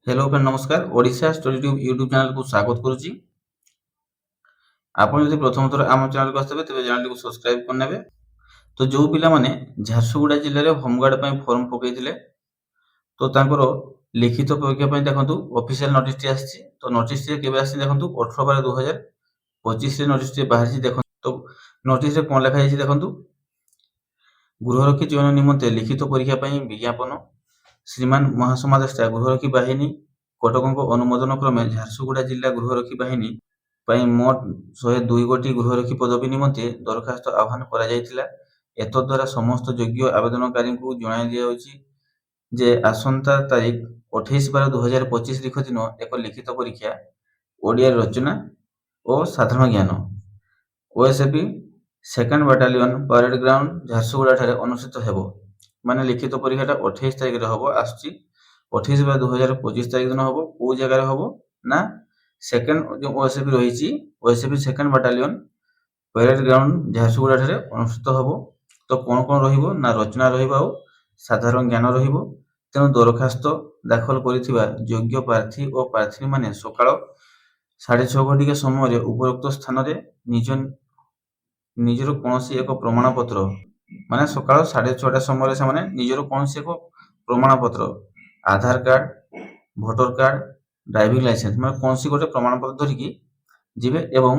Hello friend नमस्कार Odisha story tube YouTube channel को स्वागत करुच्ची। आपन जदि प्रथम थर आम चैनल को आसते तेज चैनल को सब्सक्राइब करने। तो जो पिला माने झारसुगुड़ा जिले में होमगार्ड पर फॉर्म पकईले तो तांकर लिखित परीक्षा पर देखो ऑफिशियल नोटिस टी आसी। तो नोटिस केबे आसी देखो 18/12/25 नोटिस बाहरी देखो। तो नोटिस कौन लिखा देखो गृहरक्षी चयन निमंते लिखित परीक्षा पर विज्ञापन श्रीमान महासमादेष्टा गृहरक्षी बाहिनी कटक अनुमोदन क्रमे झारसुगुड़ा जिला गृहरक्षी बाहिनी मोट 102 गोटी गृहरक्षी पदवी निमंते दरखास्त आह्वान करा। एतद्वारा समस्त योग्य आवेदनकारी को जणाई दिया जे आसंता तारीख 28/12/2025 तारीख दिन एक लिखित परीक्षा ओडिया रचना और साधारण ज्ञान OSAP second battalion parade ground Jharsuguda ठारे अनुष्ठित हेबो। माने लिखित परीक्षा 28 तारीख रे हबो आसुची 28/12/2025 तारीख दिन हबो। को जगह रे हबो ना सेकेंड जो ओएसएपी रही OSAP second battalion parade ground Jharsuguda ठारे अनुष्ठित हबो। तो कौन कौन रहिबो ना रचना रहिबो आ साधारण ज्ञान रहिबो। तेणु दरखास्त दाखल करिथिबा योग्य प्रार्थी और प्रार्थी माने सकाळ 6:30 घटिका समय उपरोक्त स्थान रे निजर कौनसी एक प्रमाण पत्र माने सकाळ 6:30 समय से निजर कौनसी एक प्रमाण पत्र Aadhaar card voter card driving licence माने कौनसी गोटे प्रमाण पत्र धरिकी जिबे एवं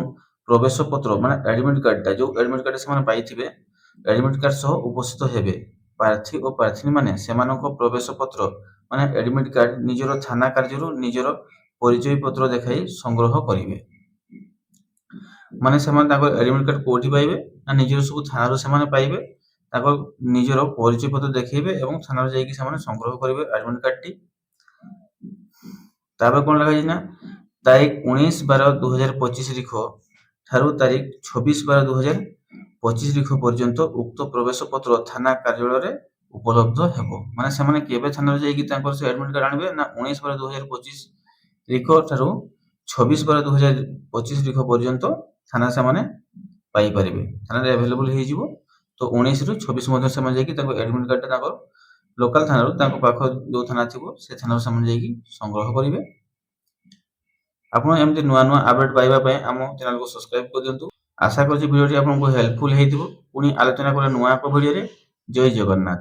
प्रवेश पत्र माने एडमिट कार्ड जो एडमिट कार्ड से पाइथिबे एडमिट कार्ड सह उपस्थित हेबे। प्रार्थी और प्रार्थी माने सेमानक प्रवेश पत्र माने एडमिट कार्ड निजर थाना कार्य निजर परिचय पत्र देखाई संग्रह करिवे। माने सेमान ताको एडमिट कार्ड कोठी पाइबे ना निजर सब थाना से पाइबे ताको निजर परिचय पत्र देखैबे एवं थाना रे जाईकी सेमाने संग्रह करिवे एडमिट कार्ड टी। तापर कोन लगा ना तारीख 19/12/2025 लिख ठारू तारीख 26/12/2025 लिख पर्यंत उक्त प्रवेश पत्र थाना कार्यालय रे उपलब्ध हेबो। माने सेमाने केबे थाना रे जाईकी तांकर से एडमिट कार्ड आनबे ना 19/12/2025 लिख ठारू 26/12/2025 लिख पर्यंत थाना से माने पाई परिबे थाना रे अवेलेबल हे जिवो। तो 19 रु 26 मध्ये से जाईकी तांको एडमिट कार्ड तांको लोकल थाना रो तांको पाखो जो थाना थिबो से थाना से जाईकी संग्रह करिवे। आपण एमती नुआ नुआ अपडेट पाइबा पय हम चैनल को सब्सक्राइब कर दियंतु। आशा करछि वीडियो टी आपनको हेल्पफुल हेतिबो। पुनी आलोचना करे नुआ एक वीडियो रे। जय जगन्नाथ।